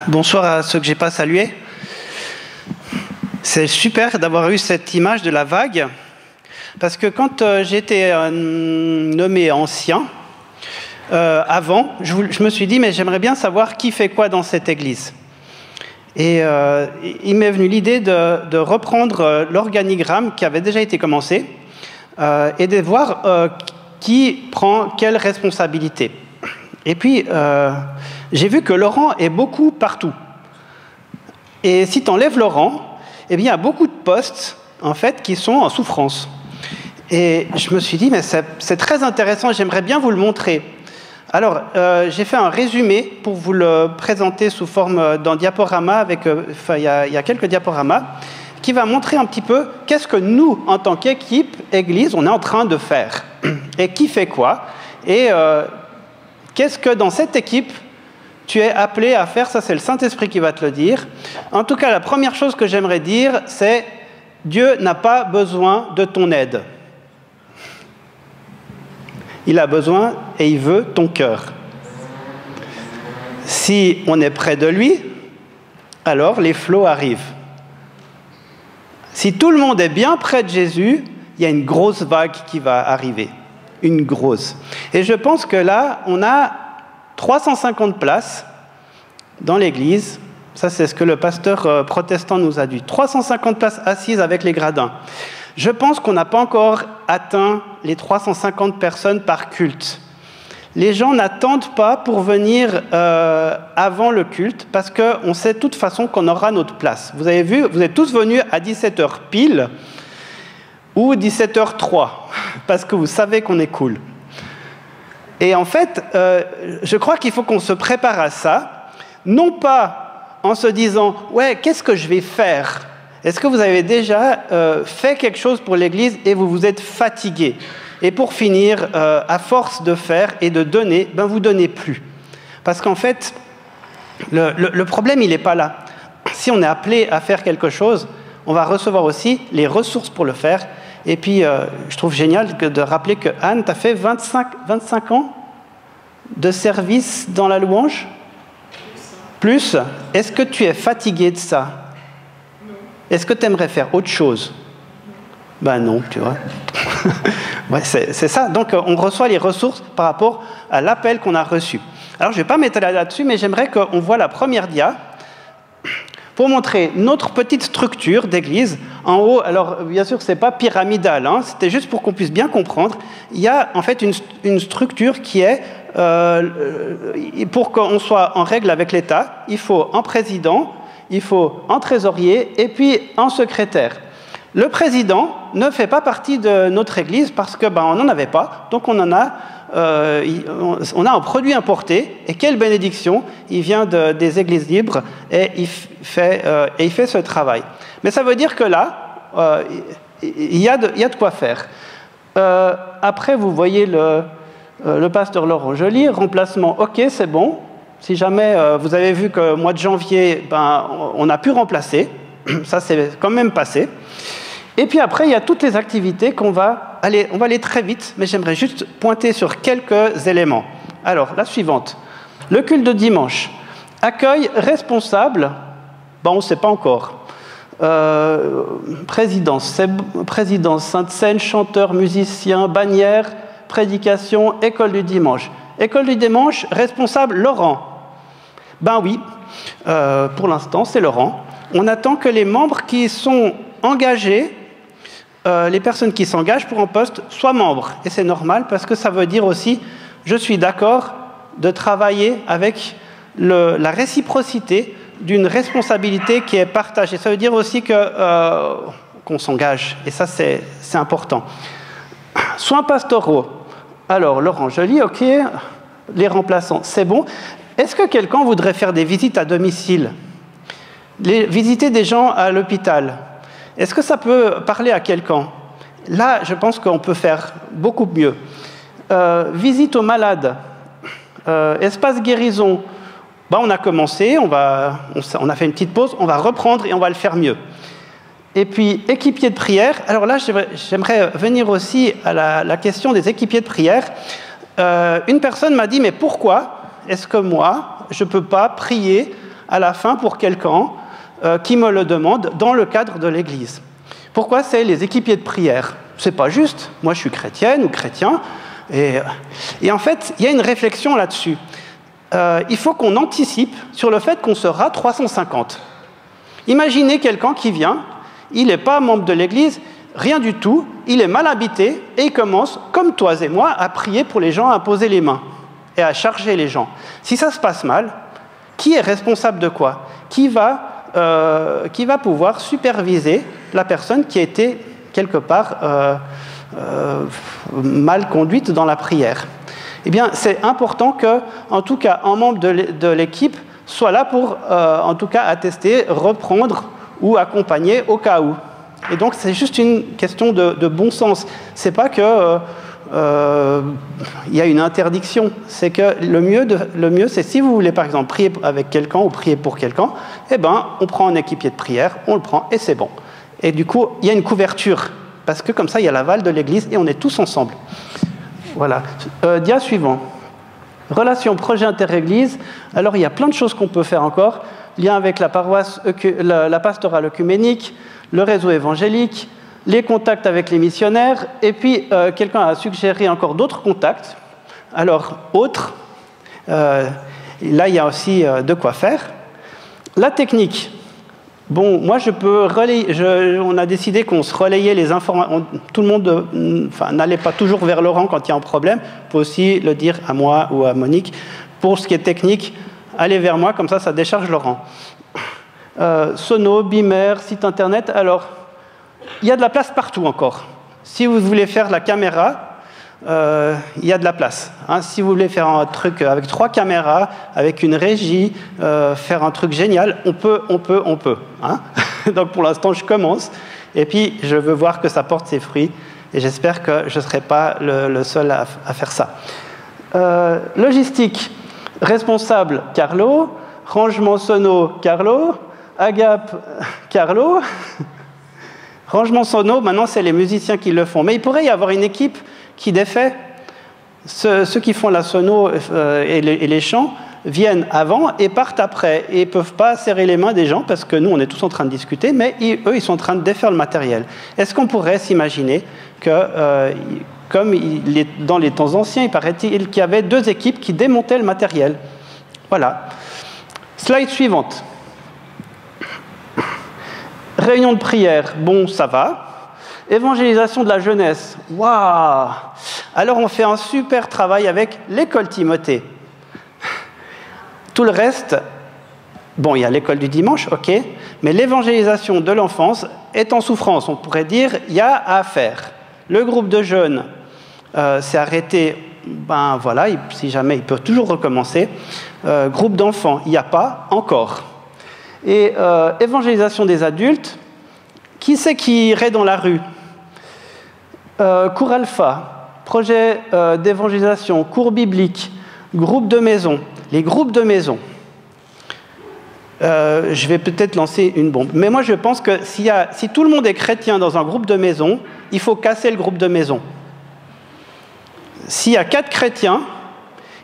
Bonsoir à ceux que je n'ai pas salués. C'est super d'avoir eu cette image de la vague, parce que quand j'ai été nommé ancien, avant, je me suis dit, mais j'aimerais bien savoir qui fait quoi dans cette église. Et il m'est venu l'idée de reprendre l'organigramme qui avait déjà été commencé et de voir qui prend quelle responsabilité. Et puis, j'ai vu que Laurent est beaucoup partout. Et si tu enlèves Laurent, eh bien, il y a beaucoup de postes, en fait, qui sont en souffrance. Et je me suis dit, mais c'est très intéressant, j'aimerais bien vous le montrer. Alors, j'ai fait un résumé pour vous le présenter sous forme d'un diaporama, il y a quelques diaporamas, qui va montrer un petit peu qu'est-ce que nous, en tant qu'équipe, Église, on est en train de faire. Et qui fait quoi. Et qu'est-ce que dans cette équipe, tu es appelé à faire. Ça, c'est le Saint-Esprit qui va te le dire. En tout cas, la première chose que j'aimerais dire, c'est Dieu n'a pas besoin de ton aide. Il a besoin et il veut ton cœur. Si on est près de lui, alors les flots arrivent. Si tout le monde est bien près de Jésus, il y a une grosse vague qui va arriver. Une grosse. Et je pense que là, on a 350 places dans l'église. Ça, c'est ce que le pasteur protestant nous a dit. 350 places assises avec les gradins. Je pense qu'on n'a pas encore atteint les 350 personnes par culte. Les gens n'attendent pas pour venir avant le culte parce qu'on sait de toute façon qu'on aura notre place. Vous avez vu, vous êtes tous venus à 17h pile ou 17h03 parce que vous savez qu'on est cool. Et en fait, je crois qu'il faut qu'on se prépare à ça, non pas en se disant « Ouais, qu'est-ce que je vais faire ?» Est-ce que vous avez déjà fait quelque chose pour l'Église et vous vous êtes fatigué? Et pour finir, à force de faire et de donner, ben vous ne donnez plus. Parce qu'en fait, le problème, il n'est pas là. Si on est appelé à faire quelque chose, on va recevoir aussi les ressources pour le faire. Et puis, je trouve génial de rappeler que Anne, tu as fait 25 ans de service dans la louange? Plus. Est-ce que tu es fatigué de ça? Est-ce que tu aimerais faire autre chose? Ben non, tu vois. Ouais, c'est ça. Donc, on reçoit les ressources par rapport à l'appel qu'on a reçu. Alors, je ne vais pas m'étaler là-dessus, mais j'aimerais qu'on voit la première dia pour montrer notre petite structure d'église. En haut, alors, bien sûr, ce n'est pas pyramidal, hein, c'était juste pour qu'on puisse bien comprendre. Il y a en fait une structure qui est, pour qu'on soit en règle avec l'État, il faut un président, il faut un trésorier et puis un secrétaire. Le président ne fait pas partie de notre église parce que on n'en avait pas, donc on a un produit importé et quelle bénédiction, il vient des églises libres et il fait ce travail. Mais ça veut dire que là, il y a de quoi faire. Après, vous voyez le pasteur Laurent Joly, remplacement, ok, c'est bon. Si jamais vous avez vu que mois de janvier, on a pu remplacer, ça c'est quand même passé. Et puis après, il y a toutes les activités on va aller très vite, mais j'aimerais juste pointer sur quelques éléments. Alors, la suivante, le culte de dimanche. Accueil responsable, on ne sait pas encore. Présidence, Sainte-Seine, chanteur, musicien, bannière, prédication, école du dimanche. École du dimanche, responsable, Laurent. Oui, pour l'instant, c'est Laurent. On attend que les membres qui sont engagés, les personnes qui s'engagent pour un poste, soient membres. Et c'est normal parce que ça veut dire aussi, je suis d'accord de travailler avec la réciprocité d'une responsabilité qui est partagée. Ça veut dire aussi qu'on s'engage. Et ça, c'est important. Soins pastoraux. Alors, Laurent Joly, ok, les remplaçants, c'est bon. Est-ce que quelqu'un voudrait faire des visites à domicile? Visiter des gens à l'hôpital? Est-ce que ça peut parler à quelqu'un? Là, je pense qu'on peut faire beaucoup mieux. Visite aux malades. Espace guérison. On a commencé, on a fait une petite pause, on va reprendre et on va le faire mieux. Et puis, équipiers de prière. Alors là, j'aimerais venir aussi à la question des équipiers de prière. Une personne m'a dit, mais pourquoi est-ce que moi, je ne peux pas prier à la fin pour quelqu'un qui me le demande dans le cadre de l'Église. Pourquoi c'est les équipiers de prière? C'est pas juste. Moi, je suis chrétienne ou chrétien. Et en fait, il y a une réflexion là-dessus. Il faut qu'on anticipe sur le fait qu'on sera 350. Imaginez quelqu'un qui vient, il n'est pas membre de l'Église, rien du tout, il est mal habité et il commence, comme toi et moi, à prier pour les gens, à poser les mains et à charger les gens. Si ça se passe mal, qui est responsable de quoi? Qui va pouvoir superviser la personne qui a été quelque part mal conduite dans la prière? Eh bien, c'est important que, en tout cas, un membre de l'équipe soit là pour, en tout cas, attester, reprendre ou accompagner au cas où. Et donc, c'est juste une question de bon sens. C'est pas que il y a une interdiction. C'est que le mieux, c'est si vous voulez, par exemple, prier avec quelqu'un ou prier pour quelqu'un, eh ben, on prend un équipier de prière, on le prend et c'est bon. Et du coup, il y a une couverture. Parce que comme ça, il y a l'aval de l'Église et on est tous ensemble. Voilà. Dia suivant. Relation projet inter-église. Alors, il y a plein de choses qu'on peut faire encore. Lien avec la paroisse, la pastorale œcuménique, le réseau évangélique, les contacts avec les missionnaires. Et puis, quelqu'un a suggéré encore d'autres contacts. Alors, autres. Là, il y a aussi de quoi faire. La technique. Bon, moi, je peux relayer. On a décidé qu'on se relayait les informations. Tout le monde, n'allait pas toujours vers Laurent quand il y a un problème. On peut aussi le dire à moi ou à Monique. Pour ce qui est technique, allez vers moi, comme ça décharge Laurent. Sono, Beamer, site internet. Alors, il y a de la place partout encore. Si vous voulez faire la caméra, il y a de la place. Hein. Si vous voulez faire un truc avec 3 caméras, avec une régie, faire un truc génial, on peut. Hein. Donc pour l'instant, je commence. Et puis, je veux voir que ça porte ses fruits. Et j'espère que je ne serai pas le seul à faire ça. Logistique, responsable, Carlo. Rangement sono, Carlo. Agape, Carlo. Rangement sono, maintenant, c'est les musiciens qui le font. Mais il pourrait y avoir une équipe qui défait. Ceux qui font la sono et les chants viennent avant et partent après. Et ils ne peuvent pas serrer les mains des gens parce que nous, on est tous en train de discuter, mais eux, ils sont en train de défaire le matériel. Est-ce qu'on pourrait s'imaginer que, comme dans les temps anciens, il paraît-il qu'il y avait 2 équipes qui démontaient le matériel? Voilà. Slide suivante. Réunion de prière, bon, ça va. Évangélisation de la jeunesse, waouh! Alors on fait un super travail avec l'école Timothée. Tout le reste, bon, il y a l'école du dimanche, ok, mais l'évangélisation de l'enfance est en souffrance. On pourrait dire, il y a à faire. Le groupe de jeunes s'est arrêté, ben voilà, si jamais il peut toujours recommencer. Groupe d'enfants, il n'y a pas encore. Et évangélisation des adultes, qui c'est qui irait dans la rue? Cours alpha, projet d'évangélisation, cours biblique, groupe de maison. Les groupes de maison. Je vais peut-être lancer une bombe. Mais moi, je pense que si tout le monde est chrétien dans un groupe de maison, il faut casser le groupe de maison. S'il y a 4 chrétiens,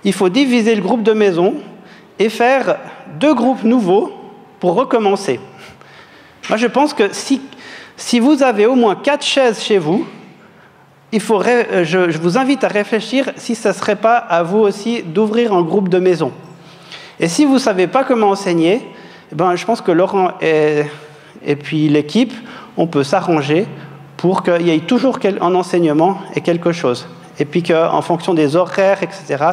il faut diviser le groupe de maison et faire 2 groupes nouveaux pour recommencer. Moi, je pense que si vous avez au moins 4 chaises chez vous, je vous invite à réfléchir si ça ne serait pas à vous aussi d'ouvrir un groupe de maison. Et si vous ne savez pas comment enseigner, ben, je pense que Laurent et puis l'équipe, on peut s'arranger pour qu'il y ait toujours un enseignement et quelque chose. Et puis qu'en fonction des horaires, etc.,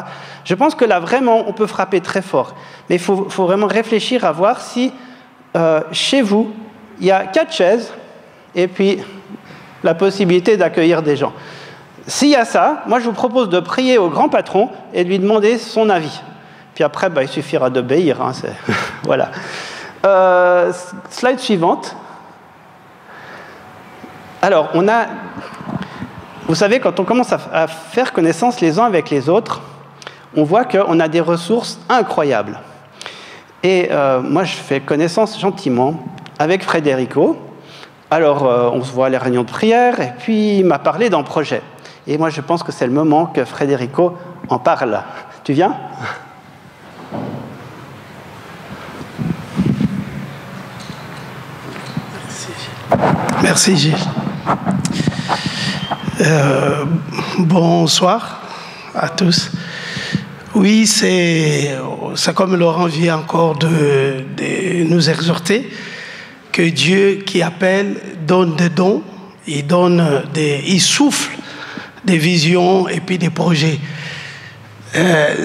je pense que là, vraiment, on peut frapper très fort. Mais il faut vraiment réfléchir à voir si, chez vous, il y a 4 chaises et puis la possibilité d'accueillir des gens. S'il y a ça, moi, je vous propose de prier au grand patron et de lui demander son avis. Puis après, il suffira d'obéir. Hein, voilà. Slide suivante. Alors, vous savez, quand on commence à faire connaissance les uns avec les autres, on voit qu'on a des ressources incroyables. Et moi, je fais connaissance gentiment avec Frédérico. Alors, on se voit à les réunions de prière, et puis il m'a parlé d'un projet. Et moi, je pense que c'est le moment que Frédérico en parle. Tu viens ? Merci, Gilles. Bonsoir à tous. Oui, c'est comme Laurent vient encore de nous exhorter, que Dieu qui appelle donne des dons, il souffle des visions et puis des projets.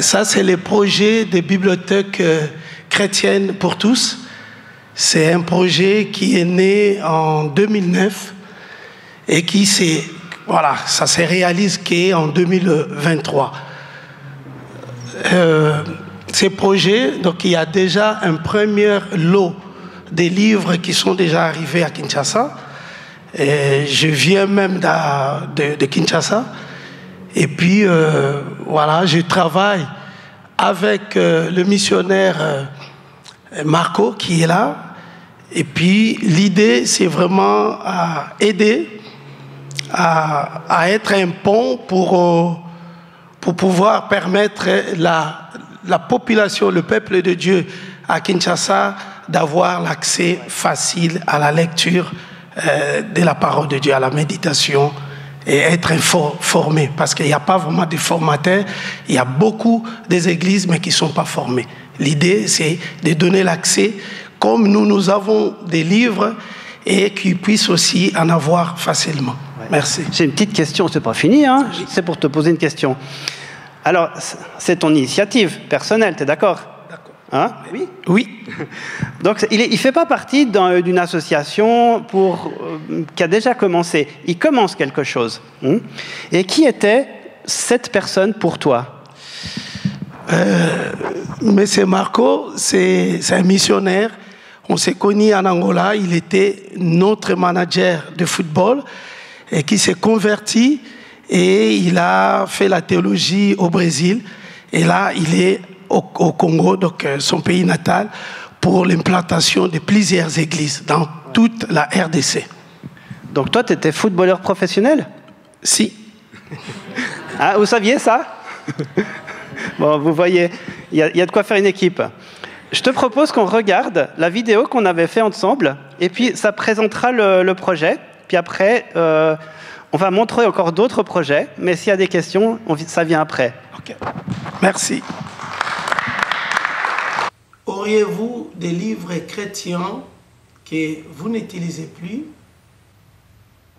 Ça, c'est le projet des bibliothèques chrétiennes pour tous. C'est un projet qui est né en 2009 et qui ça se réalise qu'en 2023. Ces projets, donc il y a déjà un premier lot des livres qui sont déjà arrivés à Kinshasa. Et je viens même de Kinshasa. Et puis, je travaille avec le missionnaire Marco qui est là. Et puis, l'idée, c'est vraiment à aider, à être un pont pour pouvoir permettre la population, le peuple de Dieu à Kinshasa, d'avoir l'accès facile à la lecture de la parole de Dieu, à la méditation, et être formé. Parce qu'il n'y a pas vraiment de formateurs. Il y a beaucoup des églises, mais qui ne sont pas formées. L'idée, c'est de donner l'accès, comme nous avons des livres, et qu'ils puissent aussi en avoir facilement. Ouais. Merci. J'ai une petite question, c'est pas fini, hein. C'est pour te poser une question. Alors, c'est ton initiative personnelle, tu es d'accord? D'accord. Hein? Oui. Oui. Donc, il ne fait pas partie d'une association qui a déjà commencé. Il commence quelque chose. Et qui était cette personne pour toi? Monsieur Marco, c'est un missionnaire. On s'est connus en Angola. Il était notre manager de football et qui s'est converti et il a fait la théologie au Brésil. Et là, il est au Congo, donc son pays natal, pour l'implantation de plusieurs églises dans toute la RDC. Donc toi, tu étais footballeur professionnel? Si. Ah, vous saviez ça? Bon, vous voyez, il y a de quoi faire une équipe. Je te propose qu'on regarde la vidéo qu'on avait fait ensemble, et puis ça présentera le projet. Puis après, on va montrer encore d'autres projets, mais s'il y a des questions, ça vient après. Ok. Merci. Auriez-vous des livres chrétiens que vous n'utilisez plus?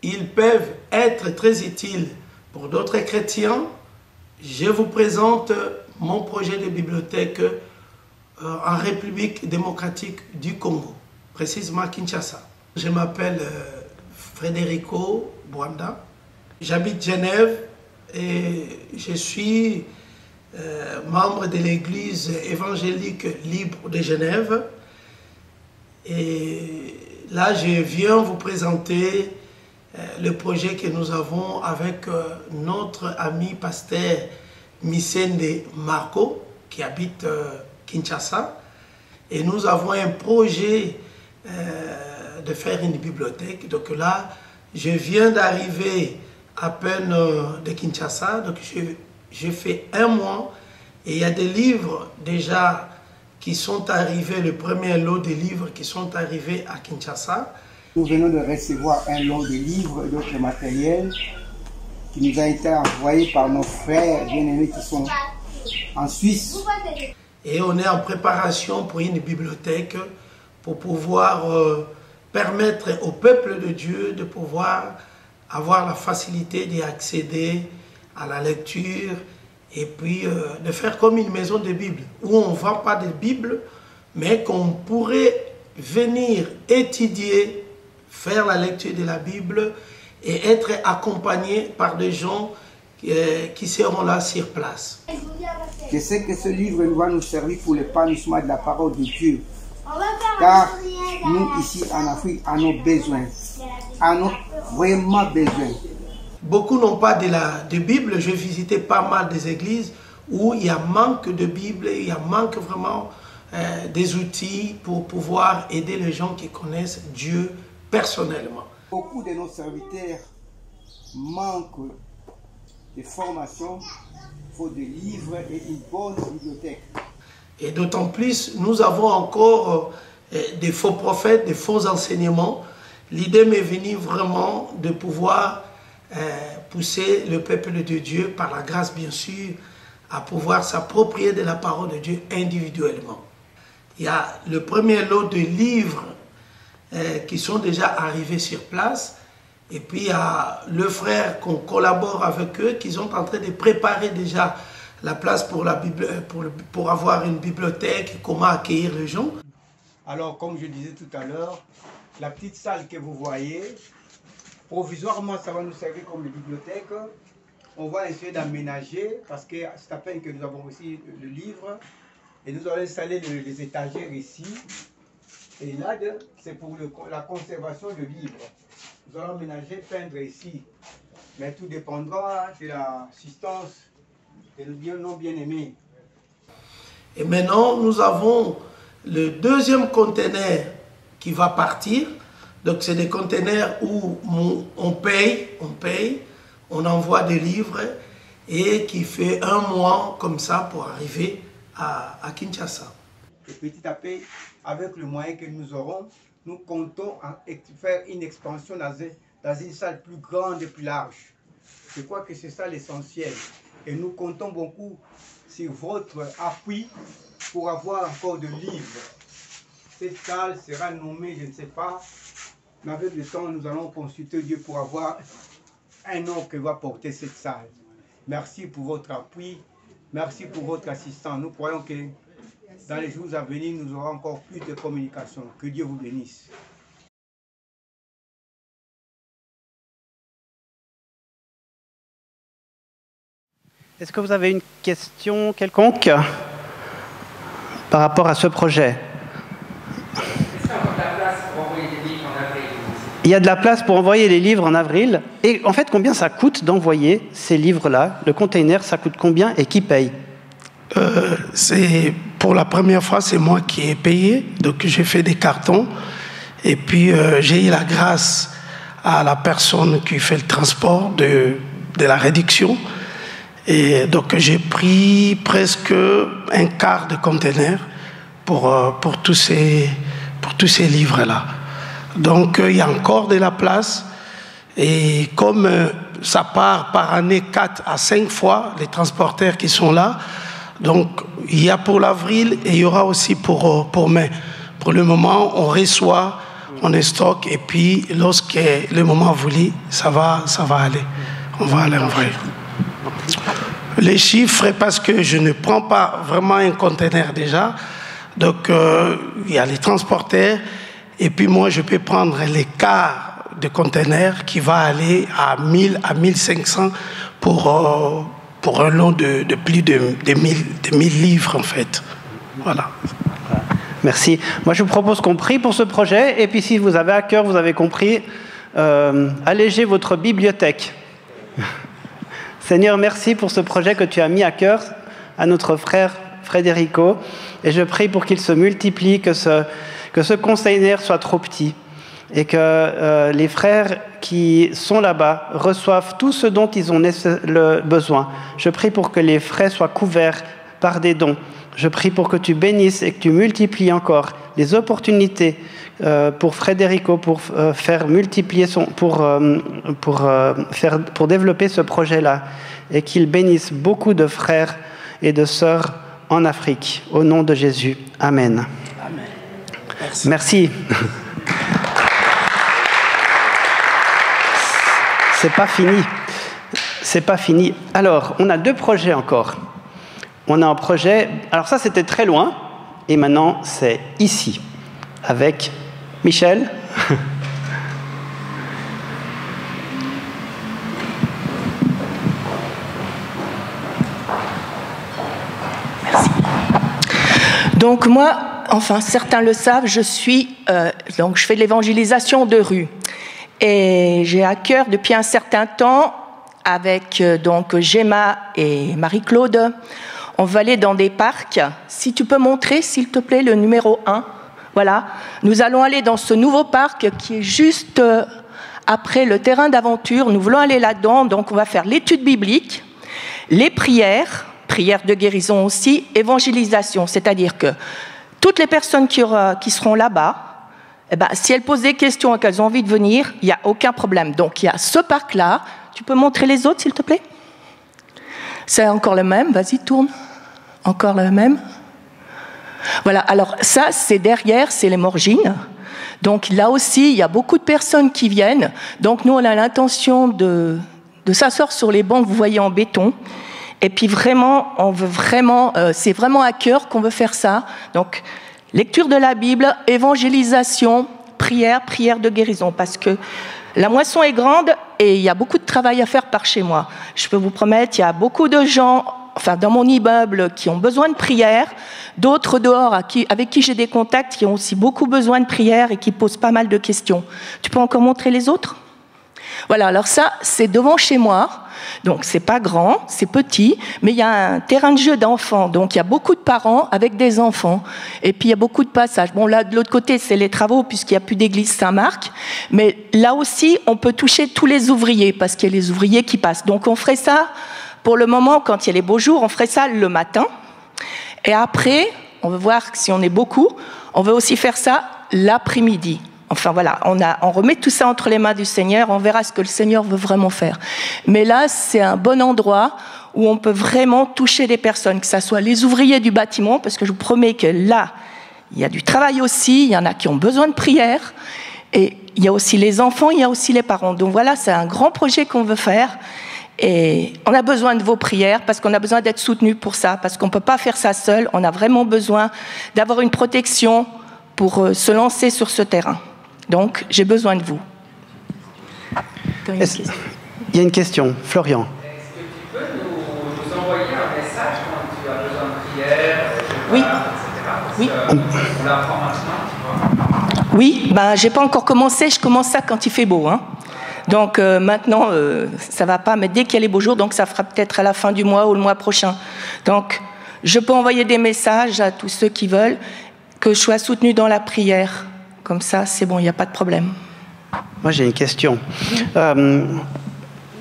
Ils peuvent être très utiles pour d'autres chrétiens. Je vous présente mon projet de bibliothèque en République démocratique du Congo, précisément à Kinshasa. Je m'appelle Frédérico Bwanda. J'habite Genève et je suis membre de l'Église évangélique libre de Genève. Et là, je viens vous présenter le projet que nous avons avec notre ami pasteur Micende Marco, qui habite Kinshasa. Et nous avons un projet de faire une bibliothèque. Donc là, je viens d'arriver à peine de Kinshasa, donc j'ai fait 1 mois et il y a des livres déjà qui sont arrivés, le premier lot de livres qui sont arrivés à Kinshasa. Nous venons de recevoir un lot de livres et d'autres matériels qui nous a été envoyé par nos frères bien-aimés qui sont en Suisse. Et on est en préparation pour une bibliothèque pour pouvoir permettre au peuple de Dieu de pouvoir avoir la facilité d'y accéder à la lecture et puis de faire comme une maison de Bible où on ne vend pas de Bible mais qu'on pourrait venir étudier, faire la lecture de la Bible et être accompagné par des gens qui seront là sur place. Je sais que ce livre va nous servir pour l'épanouissement de la parole de Dieu. Car nous, ici en Afrique, en avons besoin. En avons vraiment besoin. Beaucoup n'ont pas de Bible. J'ai visité pas mal des églises où il y a manque de Bible, il y a manque vraiment des outils pour pouvoir aider les gens qui connaissent Dieu personnellement. Beaucoup de nos serviteurs manquent de formation, il faut des livres et une bonne bibliothèque. Et d'autant plus, nous avons encore des faux prophètes, des faux enseignements l'idée m'est venue vraiment de pouvoir pousser le peuple de Dieu, par la grâce bien sûr, à pouvoir s'approprier de la parole de Dieu individuellement. Il y a le premier lot de livres qui sont déjà arrivés sur place, et puis il y a le frère qu'on collabore avec eux, qui sont en train de préparer déjà la place pour avoir une bibliothèque, comment accueillir les gens. Alors, comme je disais tout à l'heure, la petite salle que vous voyez, provisoirement, ça va nous servir comme bibliothèque. On va essayer d'aménager, parce que c'est à peine que nous avons aussi le livre, et nous allons installer les étagères ici. Et là, c'est pour la conservation de livres. Nous allons aménager, peindre ici. Mais tout dépendra de l'assistance de nos bien-aimés. Et maintenant, nous avons le deuxième conteneur qui va partir. Donc, c'est des conteneurs où on paye, on envoie des livres et qui fait 1 mois comme ça pour arriver à Kinshasa. Et petit à petit, avec le moyen que nous aurons, nous comptons faire une expansion dans une salle plus grande et plus large. Je crois que c'est ça l'essentiel. Et nous comptons beaucoup sur votre appui pour avoir encore de livres. Cette salle sera nommée, je ne sais pas, mais avec le temps, nous allons consulter Dieu pour avoir un nom que va porter cette salle. Merci pour votre appui, merci pour votre assistance. Nous croyons que dans les jours à venir, nous aurons encore plus de communication. Que Dieu vous bénisse. Est-ce que vous avez une question quelconque par rapport à ce projet? Il y a de la place pour envoyer les livres en avril. Et en fait, combien ça coûte d'envoyer ces livres-là? Le container, ça coûte combien et qui paye? Pour la première fois, c'est moi qui ai payé. Donc, j'ai fait des cartons. Et puis, j'ai eu la grâce à la personne qui fait le transport de la réduction. Et donc, j'ai pris presque un quart de container pour tous ces livres-là. Donc, il y a encore de la place. Et comme ça part par année 4 à 5 fois, les transporteurs qui sont là, donc il y a pour l'avril et il y aura aussi pour mai. Pour le moment, on reçoit, on est stock, et puis lorsque le moment voulu, ça va aller. On va aller envoyer. Les chiffres, parce que je ne prends pas vraiment un conteneur déjà, donc il y a les transporteurs, et puis moi je peux prendre les quarts de conteneurs qui va aller à 1000 à 1500 pour un lot de plus de 1000 livres en fait. Voilà. Merci. Moi je vous propose qu'on prie pour ce projet, et puis si vous avez à cœur, vous avez compris, allégez votre bibliothèque. Seigneur, merci pour ce projet que tu as mis à cœur à notre frère Frédérico. Et je prie pour qu'il se multiplie, que ce container soit trop petit. Et que les frères qui sont là-bas reçoivent tout ce dont ils ont besoin. Je prie pour que les frais soient couverts par des dons. Je prie pour que tu bénisses et que tu multiplies encore les opportunités pour Frédérico, pour faire multiplier pour développer ce projet-là, et qu'il bénisse beaucoup de frères et de sœurs en Afrique. Au nom de Jésus. Amen. Amen. Merci. C'est pas fini. C'est pas fini. Alors, on a 2 projets encore. On a un projet... Alors ça, c'était très loin. Et maintenant, c'est ici. Avec Michel. Merci. Donc moi, enfin certains le savent, je fais de l'évangélisation de rue. Et j'ai à cœur depuis un certain temps, avec donc Gemma et Marie-Claude, on va aller dans des parcs. Si tu peux montrer, s'il te plaît, le numéro 1. Voilà. Nous allons aller dans ce nouveau parc qui est juste après le terrain d'aventure. Nous voulons aller là-dedans. Donc, on va faire l'étude biblique, les prières de guérison aussi, évangélisation. C'est-à-dire que toutes les personnes qui seront là-bas, eh ben, si elles posent des questions et qu'elles ont envie de venir, il n'y a aucun problème. Donc il y a ce parc-là. Tu peux montrer les autres, s'il te plaît? C'est encore le même. Vas-y, tourne. Encore le même. Voilà, alors ça, c'est derrière, c'est les Morgines. Donc là aussi, il y a beaucoup de personnes qui viennent. Donc nous, on a l'intention de s'asseoir sur les bancs que vous voyez en béton. Et puis vraiment, on veut vraiment, c'est vraiment à cœur qu'on veut faire ça. Donc lecture de la Bible, évangélisation, prière de guérison. Parce que la moisson est grande et il y a beaucoup de travail à faire par chez moi. Je peux vous promettre, il y a beaucoup de gens, enfin dans mon immeuble, qui ont besoin de prière, d'autres dehors avec qui j'ai des contacts qui ont aussi beaucoup besoin de prière et qui posent pas mal de questions. Tu peux encore montrer les autres? Voilà, alors ça, c'est devant chez moi. Donc c'est pas grand, c'est petit, mais il y a un terrain de jeu d'enfants. Donc il y a beaucoup de parents avec des enfants. Et puis il y a beaucoup de passages. Bon, là, de l'autre côté, c'est les travaux puisqu'il n'y a plus d'église Saint-Marc. Mais là aussi, on peut toucher tous les ouvriers parce qu'il y a les ouvriers qui passent. Donc on ferait ça, pour le moment, quand il y a les beaux jours, on ferait ça le matin. Et après, on veut voir si on est beaucoup, on veut aussi faire ça l'après-midi. Enfin voilà, on remet tout ça entre les mains du Seigneur, on verra ce que le Seigneur veut vraiment faire. Mais là, c'est un bon endroit où on peut vraiment toucher les personnes, que ce soit les ouvriers du bâtiment, parce que je vous promets que là, il y a du travail aussi, il y en a qui ont besoin de prière, et il y a aussi les enfants, il y a aussi les parents. Donc voilà, c'est un grand projet qu'on veut faire. Et on a besoin de vos prières parce qu'on a besoin d'être soutenus pour ça, parce qu'on ne peut pas faire ça seul. On a vraiment besoin d'avoir une protection pour se lancer sur ce terrain. Donc, j'ai besoin de vous. Il y a une question. Florian. Est-ce que tu peux nous envoyer un message quand tu as besoin de prière, oui. etc. Oui. On l'apprend maintenant, tu vois. Oui, ben, je n'ai pas encore commencé. Je commence ça quand il fait beau, hein. Donc maintenant, ça ne va pas, mais dès qu'il y a les beaux jours, donc ça fera peut-être à la fin du mois ou le mois prochain. Donc, je peux envoyer des messages à tous ceux qui veulent que je sois soutenue dans la prière. Comme ça, c'est bon, il n'y a pas de problème. Moi, j'ai une question.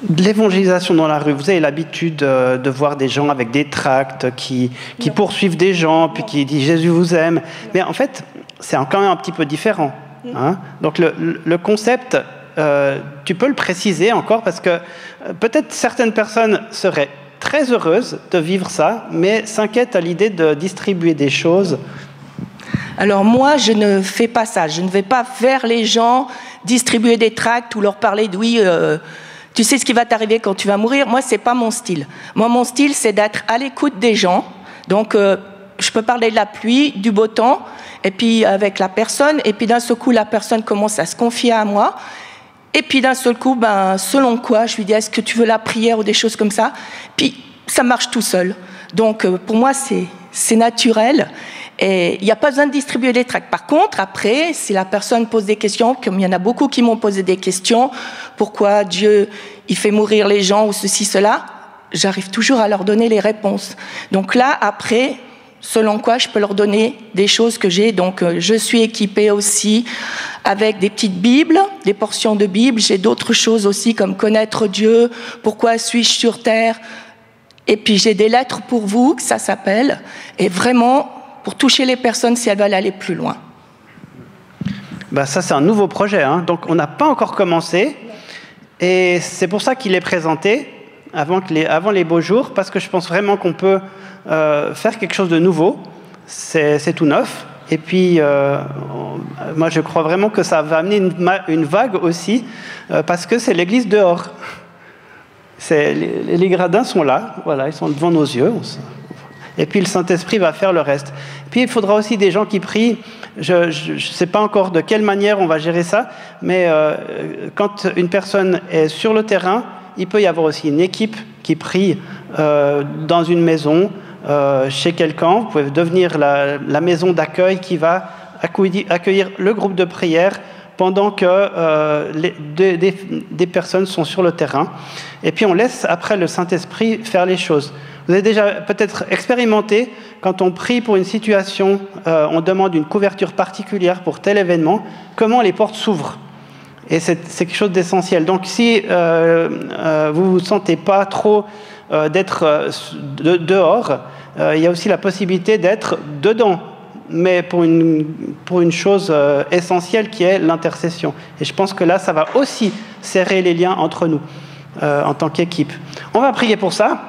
L'évangélisation dans la rue, vous avez l'habitude de voir des gens avec des tracts qui poursuivent des gens, puis qui disent « Jésus vous aime ». Mais en fait, c'est quand même un petit peu différent. Hein. Donc, le concept... tu peux le préciser encore parce que peut-être certaines personnes seraient très heureuses de vivre ça, mais s'inquiètent à l'idée de distribuer des choses. Alors moi, je ne fais pas ça. Je ne vais pas vers les gens distribuer des tracts ou leur parler de oui, tu sais ce qui va t'arriver quand tu vas mourir. Moi, c'est pas mon style. Moi, mon style, c'est d'être à l'écoute des gens. Donc, je peux parler de la pluie, du beau temps, et puis avec la personne, et puis d'un seul coup, la personne commence à se confier à moi. Et puis d'un seul coup, selon quoi, je lui dis, est-ce que tu veux la prière ou des choses comme ça? Puis ça marche tout seul. Donc pour moi, c'est naturel. Et il n'y a pas besoin de distribuer des tracts. Par contre, après, si la personne pose des questions, comme il y en a beaucoup qui m'ont posé des questions, pourquoi Dieu il fait mourir les gens ou ceci, cela, j'arrive toujours à leur donner les réponses. Donc là, après... selon quoi je peux leur donner des choses que j'ai. Donc, je suis équipée aussi avec des petites Bibles, des portions de Bible. J'ai d'autres choses aussi comme connaître Dieu, pourquoi suis-je sur terre. Et puis, j'ai des lettres pour vous, que ça s'appelle. Et vraiment, pour toucher les personnes si elles veulent aller plus loin. Ça, c'est un nouveau projet. Hein. Donc, on n'a pas encore commencé. Et c'est pour ça qu'il est présenté avant les beaux jours, parce que je pense vraiment qu'on peut... faire quelque chose de nouveau, c'est tout neuf. Et puis, moi, je crois vraiment que ça va amener une vague aussi, parce que c'est l'église dehors. Les gradins sont là, voilà, ils sont devant nos yeux. Et puis, le Saint-Esprit va faire le reste. Puis, il faudra aussi des gens qui prient. Je ne sais pas encore de quelle manière on va gérer ça, mais quand une personne est sur le terrain, il peut y avoir aussi une équipe qui prie dans une maison, chez quelqu'un. Vous pouvez devenir la maison d'accueil qui va accueillir le groupe de prière pendant que des personnes sont sur le terrain. Et puis on laisse après le Saint-Esprit faire les choses. Vous avez déjà peut-être expérimenté, quand on prie pour une situation, on demande une couverture particulière pour tel événement, comment les portes s'ouvrent. Et c'est quelque chose d'essentiel. Donc si vous ne vous sentez pas trop d'être dehors, il y a aussi la possibilité d'être dedans, mais pour une chose essentielle qui est l'intercession. Et je pense que là, ça va aussi serrer les liens entre nous en tant qu'équipe. On va prier pour ça.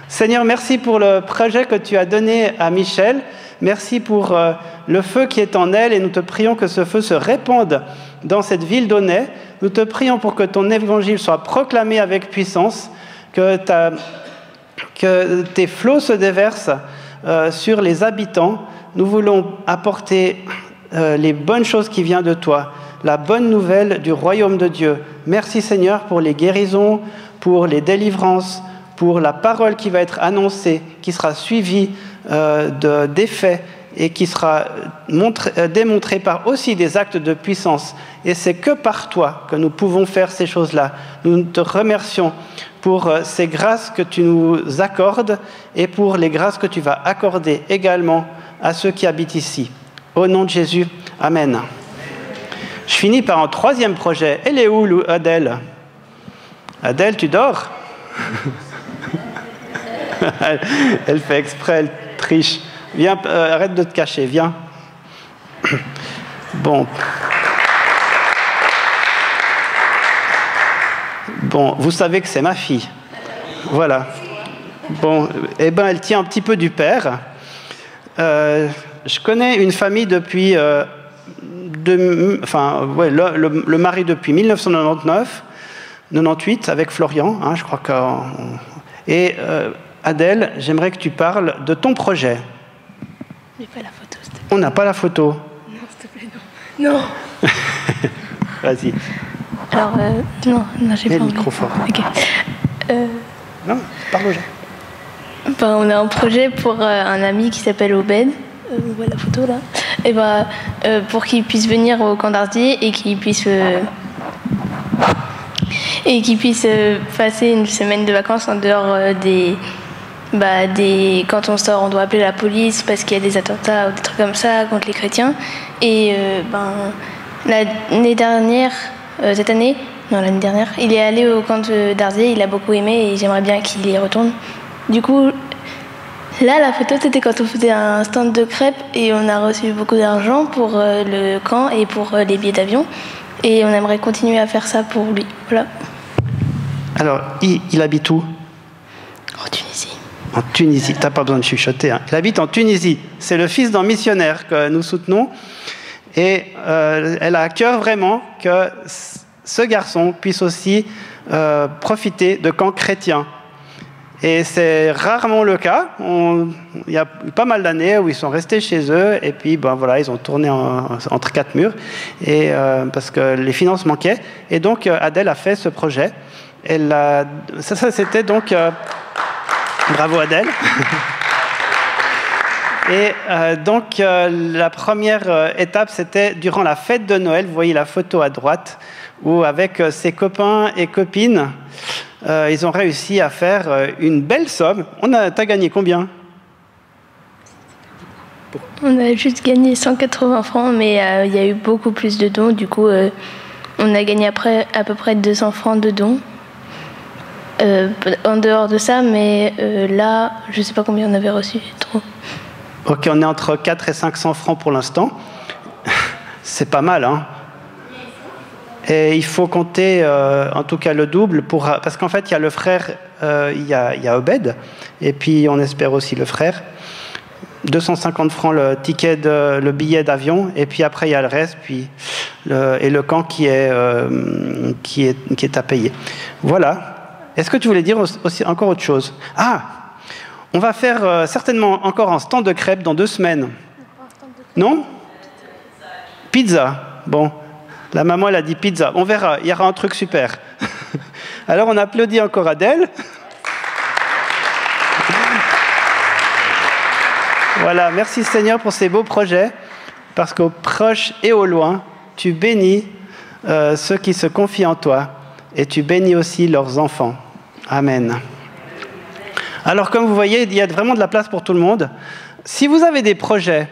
Seigneur, merci pour le projet que tu as donné à Michel. Merci pour le feu qui est en elle et nous te prions que ce feu se répande dans cette ville d'Aunay. Nous te prions pour que ton évangile soit proclamé avec puissance, que tes flots se déversent sur les habitants. Nous voulons apporter les bonnes choses qui viennent de toi, la bonne nouvelle du royaume de Dieu. Merci Seigneur pour les guérisons, pour les délivrances, pour la parole qui va être annoncée, qui sera suivie d'effets et qui sera démontrée par aussi des actes de puissance. Et c'est que par toi que nous pouvons faire ces choses-là. Nous te remercions pour ces grâces que tu nous accordes et pour les grâces que tu vas accorder également à ceux qui habitent ici. Au nom de Jésus, Amen. Je finis par un troisième projet. Elle est où, Adèle? Adèle, tu dors? Elle fait exprès, elle triche. Viens, arrête de te cacher, viens. Bon. Bon, vous savez que c'est ma fille. Voilà. Bon, eh ben, elle tient un petit peu du père. Je connais une famille depuis... le mari depuis 1999, 98, avec Florian, hein, je crois que... Et Adèle, j'aimerais que tu parles de ton projet. J'ai pas la photo. On n'a pas la photo. Non, s'il te plaît, non. Non. Vas-y. Alors, non, j'ai pas le envie. micro fort. Ok. Non, parle aux gens. Ben, on a un projet pour un ami qui s'appelle Obed. On voit la photo là. Et pour qu'il puisse venir au camp d'Ardier et qu'il puisse passer une semaine de vacances en dehors quand on sort, on doit appeler la police parce qu'il y a des attentats ou des trucs comme ça contre les chrétiens. Et l'année dernière, l'année dernière, il est allé au camp d'Ardier, il a beaucoup aimé et j'aimerais bien qu'il y retourne. Du coup, là, la photo, c'était quand on faisait un stand de crêpes et on a reçu beaucoup d'argent pour le camp et pour les billets d'avion. Et on aimerait continuer à faire ça pour lui. Voilà. Alors, il habite où? En Tunisie. En Tunisie, tu n'as pas besoin de chuchoter. Hein. Il habite en Tunisie. C'est le fils d'un missionnaire que nous soutenons. Et elle a à cœur vraiment que ce garçon puisse aussi profiter de camps chrétiens. Et c'est rarement le cas. Il y a pas mal d'années où ils sont restés chez eux et puis ils ont tourné entre quatre murs parce que les finances manquaient. Et donc Adèle a fait ce projet. Ça c'était donc... bravo Adèle. Et donc la première étape, c'était durant la fête de Noël. Vous voyez la photo à droite où avec ses copains et copines, ils ont réussi à faire une belle somme. T'as gagné combien? On a juste gagné 180 francs, mais il y a eu beaucoup plus de dons. Du coup, on a gagné à peu près 200 francs de dons. En dehors de ça, mais là, je ne sais pas combien on avait reçu. Trop. Ok, on est entre 400 et 500 francs pour l'instant. C'est pas mal, hein? Et il faut compter en tout cas le double parce qu'en fait il y a le frère, il y a Obed et puis on espère aussi le frère. 250 francs le billet d'avion et puis après il y a le reste et le camp qui est à payer. Voilà. Est-ce que tu voulais dire aussi encore autre chose? On va faire certainement encore un stand de crêpes dans 2 semaines. Non? Pizza. Bon. La maman, elle a dit pizza. On verra, il y aura un truc super. Alors, on applaudit encore Adèle. Voilà, merci Seigneur pour ces beaux projets, parce qu'au proche et au loin, tu bénis ceux qui se confient en toi, et tu bénis aussi leurs enfants. Amen. Alors, comme vous voyez, il y a vraiment de la place pour tout le monde. Si vous avez des projets,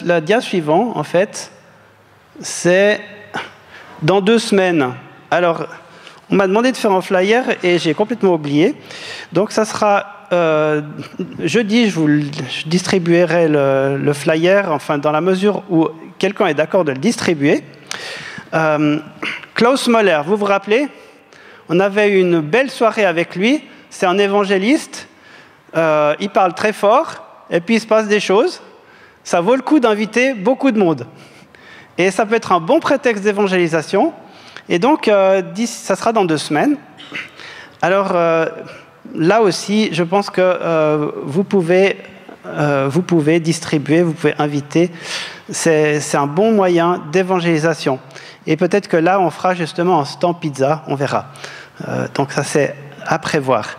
la dia suivant, en fait, c'est dans 2 semaines. Alors, on m'a demandé de faire un flyer et j'ai complètement oublié. Donc, ça sera jeudi, je distribuerai le flyer, enfin dans la mesure où quelqu'un est d'accord de le distribuer. Klaus Moller, vous vous rappelez? On avait eu une belle soirée avec lui. C'est un évangéliste. Il parle très fort. Et puis il se passe des choses. Ça vaut le coup d'inviter beaucoup de monde. Et ça peut être un bon prétexte d'évangélisation. Et donc, ça sera dans 2 semaines. Alors, là aussi, je pense que vous pouvez distribuer, vous pouvez inviter. C'est un bon moyen d'évangélisation. Et peut-être que là, on fera justement un stand pizza, on verra. Donc ça, c'est à prévoir.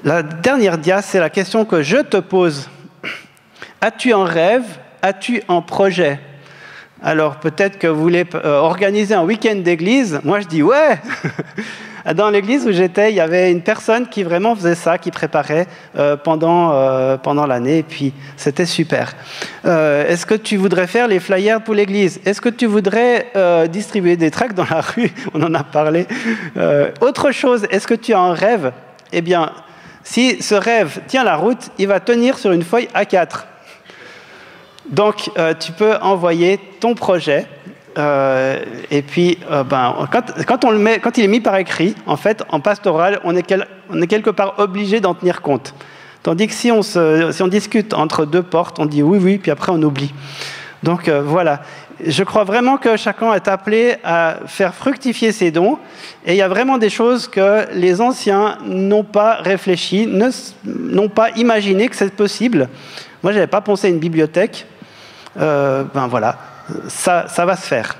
La dernière dia, c'est la question que je te pose. As-tu un rêve? As-tu un projet? Alors peut-être que vous voulez organiser un week-end d'église. Moi, je dis ouais. Dans l'église où j'étais, il y avait une personne qui vraiment faisait ça, qui préparait pendant l'année, et puis c'était super. Est-ce que tu voudrais faire les flyers pour l'église? Est-ce que tu voudrais distribuer des tracts dans la rue? On en a parlé. Autre chose, est-ce que tu as un rêve? Eh bien, si ce rêve tient la route, il va tenir sur une feuille A4. Donc, tu peux envoyer ton projet. Et puis, quand il est mis par écrit, en fait, en pastoral, on est quelque part obligé d'en tenir compte. Tandis que si on discute entre 2 portes, on dit oui, puis après on oublie. Donc voilà, je crois vraiment que chacun est appelé à faire fructifier ses dons. Et il y a vraiment des choses que les anciens n'ont pas réfléchi, n'ont pas imaginé que c'est possible. Moi, je n'avais pas pensé à une bibliothèque. Voilà. Ça va se faire.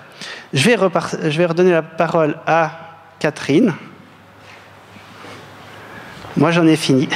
Je vais redonner la parole à Catherine. Moi, j'en ai fini.